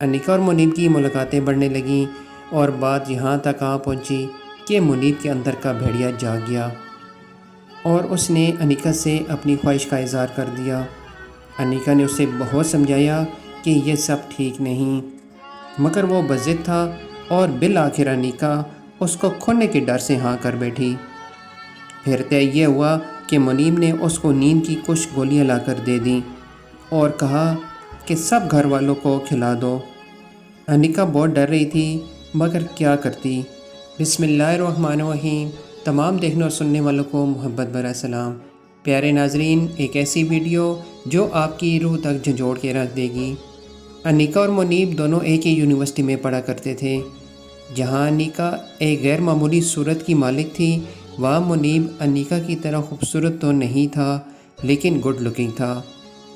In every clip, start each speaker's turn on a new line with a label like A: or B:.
A: انیکا اور منیب کی ملاقاتیں بڑھنے لگیں اور بات یہاں تک آ پہنچی کہ منیب کے اندر کا بھیڑیا جاگ گیا اور اس نے انیکا سے اپنی خواہش کا اظہار کر دیا۔ انیکا نے اسے بہت سمجھایا کہ یہ سب ٹھیک نہیں، مگر وہ بضد تھا اور بالآخر انیکا اس کو کھونے کے ڈر سے ہاں کر بیٹھی۔ پھر طے یہ ہوا کہ منیب نے اس کو نیند کی کچھ گولیاں لا کر دے دیں اور کہا کہ سب گھر والوں کو کھلا دو۔ انیکا بہت ڈر رہی تھی، مگر کیا کرتی۔ بسم اللہ الرحمن الرحیم۔ تمام دیکھنے اور سننے والوں کو محبت بھرا سلام۔ پیارے ناظرین، ایک ایسی ویڈیو جو آپ کی روح تک جھنجھوڑ کے رکھ دے گی۔ انیکا اور منیب دونوں ایک ہی یونیورسٹی میں پڑھا کرتے تھے۔ جہاں انیکا ایک غیر معمولی صورت کی مالک تھی، وہاں منیب انیکا کی طرح خوبصورت تو نہیں تھا، لیکن گڈ لکنگ تھا۔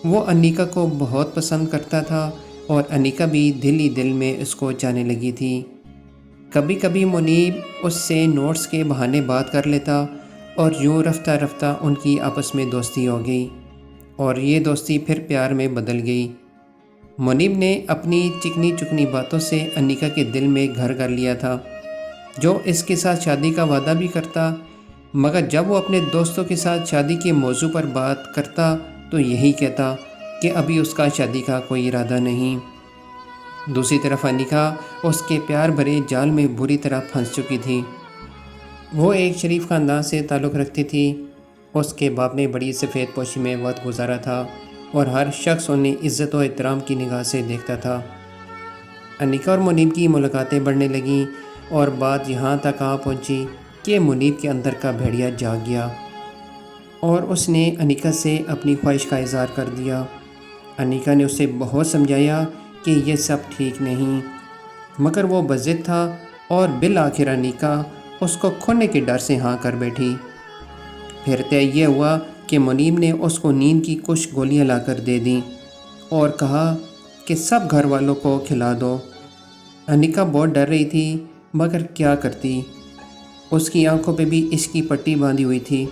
A: وہ انیکا کو بہت پسند کرتا تھا اور انیکا بھی دل ہی دل میں اس کو چاہنے لگی تھی۔ کبھی کبھی منیب اس سے نوٹس کے بہانے بات کر لیتا اور یوں رفتہ رفتہ ان کی آپس میں دوستی ہو گئی اور یہ دوستی پھر پیار میں بدل گئی۔ منیب نے اپنی چکنی چکنی باتوں سے انیکا کے دل میں گھر کر لیا تھا، جو اس کے ساتھ شادی کا وعدہ بھی کرتا، مگر جب وہ اپنے دوستوں کے ساتھ شادی کے موضوع پر بات کرتا تو یہی کہتا کہ ابھی اس کا شادی کا کوئی ارادہ نہیں۔ دوسری طرف انیکا اس کے پیار بھرے جال میں بری طرح پھنس چکی تھی۔ وہ ایک شریف خاندان سے تعلق رکھتی تھی۔ اس کے باپ نے بڑی سفید پوشی میں وقت گزارا تھا اور ہر شخص انہیں عزت و احترام کی نگاہ سے دیکھتا تھا۔ انیکا اور منیب کی ملاقاتیں بڑھنے لگیں اور بات یہاں تک آ پہنچی کہ منیب کے اندر کا بھیڑیا جاگ گیا اور اس نے انیکا سے اپنی خواہش کا اظہار کر دیا۔ انیکا نے اسے بہت سمجھایا کہ یہ سب ٹھیک نہیں، مگر وہ بضد تھا اور بالآخر انیکا اس کو کھونے کے ڈر سے ہاں کر بیٹھی۔ پھر طے یہ ہوا کہ منیب نے اس کو نیند کی کچھ گولیاں لا کر دے دیں اور کہا کہ سب گھر والوں کو کھلا دو۔ انیکا بہت ڈر رہی تھی، مگر کیا کرتی۔ اس کی آنکھوں پہ بھی عشق کی پٹی باندھی ہوئی تھی۔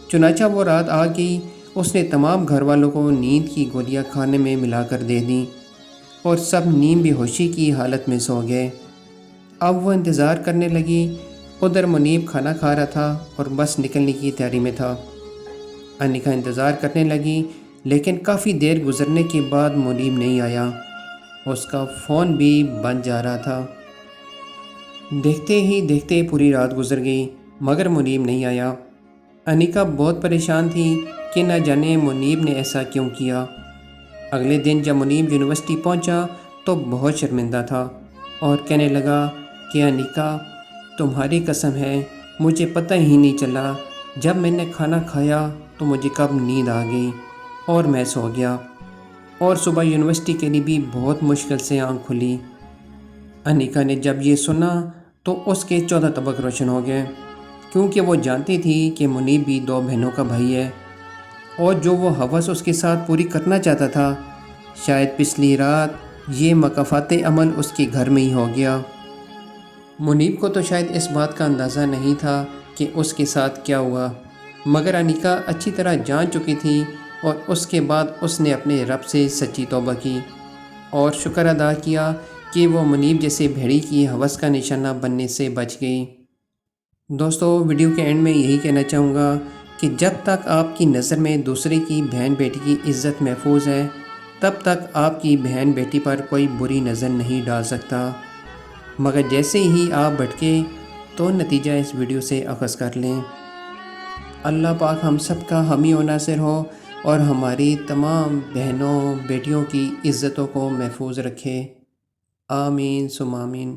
A: چنانچہ وہ رات آ گئی، اس نے تمام گھر والوں کو نیند کی گولیاں کھانے میں ملا کر دے دیں اور سب نیم بے ہوشی کی حالت میں سو گئے۔ اب وہ انتظار کرنے لگی۔ ادھر منیب کھانا کھا رہا تھا اور بس نکلنے کی تیاری میں تھا۔ انیکا انتظار کرنے لگی، لیکن کافی دیر گزرنے کے بعد منیب نہیں آیا۔ اس کا فون بھی بند جا رہا تھا۔ دیکھتے ہی دیکھتے پوری رات گزر گئی، مگر منیب نہیں آیا۔ انیکا بہت پریشان تھی کہ نہ جانے منیب نے ایسا کیوں کیا۔ اگلے دن جب منیب یونیورسٹی پہنچا تو بہت شرمندہ تھا اور کہنے لگا کہ انیکا، تمہاری قسم ہے مجھے پتہ ہی نہیں چلا، جب میں نے کھانا کھایا تو مجھے کب نیند آ گئی اور میں سو گیا، اور صبح یونیورسٹی کے لیے بھی بہت مشکل سے آنکھ کھلی۔ انیکا نے جب یہ سنا تو اس کے 14 طبق روشن ہو گئے، کیونکہ وہ جانتی تھی کہ منیب بھی 2 بہنوں کا بھائی ہے اور جو وہ ہوس اس کے ساتھ پوری کرنا چاہتا تھا، شاید پچھلی رات یہ مکافات عمل اس کے گھر میں ہی ہو گیا۔ منیب کو تو شاید اس بات کا اندازہ نہیں تھا کہ اس کے ساتھ کیا ہوا، مگر انیکا اچھی طرح جان چکی تھی اور اس کے بعد اس نے اپنے رب سے سچی توبہ کی اور شکر ادا کیا کہ وہ منیب جیسے بھیڑی کی ہوس کا نشانہ بننے سے بچ گئی۔ دوستو، ویڈیو کے اینڈ میں یہی کہنا چاہوں گا کہ جب تک آپ کی نظر میں دوسرے کی بہن بیٹی کی عزت محفوظ ہے، تب تک آپ کی بہن بیٹی پر کوئی بری نظر نہیں ڈال سکتا، مگر جیسے ہی آپ بھٹکے تو نتیجہ اس ویڈیو سے اخذ کر لیں۔ اللہ پاک ہم سب کا حامی و ناصر ہو اور ہماری تمام بہنوں بیٹیوں کی عزتوں کو محفوظ رکھے۔ آمین ثم آمین۔